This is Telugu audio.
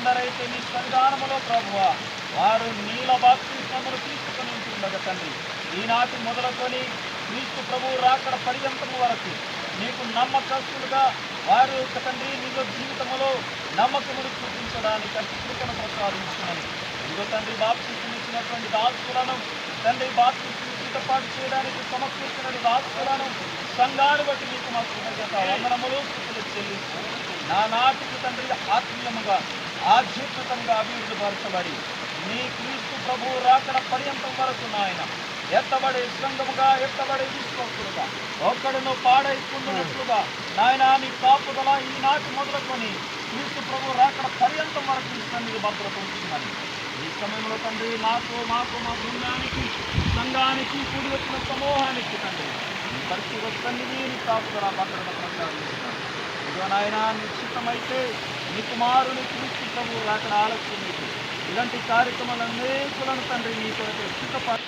ఎందరైతే నీ సన్నిధానములో ప్రభువా వారు నీల బాప్తిస్మమును తీసుకొని ఉంటుండగా తండ్రి, ఈనాటి మొదలుకొని క్రీస్తు ప్రభువు రాకడ పర్యంతము వరకు నీకు నమ్మకస్తులుగా వారు తండ్రి నిజ జీవితంలో నమ్మకమును చూపించడానికి కృపను ప్రసాదించుకున్నాను. ఇదిగో తండ్రి బాప్తిస్మం ఇచ్చినటువంటి దాసులను తండ్రి బాప్తిస్మం సిద్ధపాటు చేయడానికి సమకూర్చిన దాసులను సంఘాన్ని బట్టి నీకు మా కృతజ్ఞత వందనములు స్థుతులు చెల్లిస్తూ నా నాటికి తండ్రి ఆత్మీయముగా ఆధ్యాత్మికంగా అభివృద్ధి పరచబడి నీ క్రీస్తు ప్రభువు రాకడ పర్యంతం వరకు నాయన ఎత్తబడే సంఘముగా ఎత్తబడే విశ్వాసులుగా ఒక్కడును పాడైకున్నట్లుగా నాయన నీ కాపుదల ఈనాటి మొదలుకొని క్రీస్తు ప్రభు రాకడ పర్యంతం వరకు ఇస్తాను భద్రత ఉంచుతున్నాను. ఈ సమయంలో తండ్రి మాకు మా బృందానికి సంఘానికి కూడి వచ్చిన సమూహానికి తండ్రి ఈ పరిస్థితి సన్నిధి నీ కాపుదల భద్రత ప్రసాదిస్తున్నాను. ఇదిగో నాయన నిశ్చితమైతే నీ కుమారుని క్రీస్తు ప్రభు రాకడ ఆలస్యం మీకు ఇలాంటి కార్యక్రమాలన్నిటిలను తండ్రి నీ కొరకు సిద్ధపడ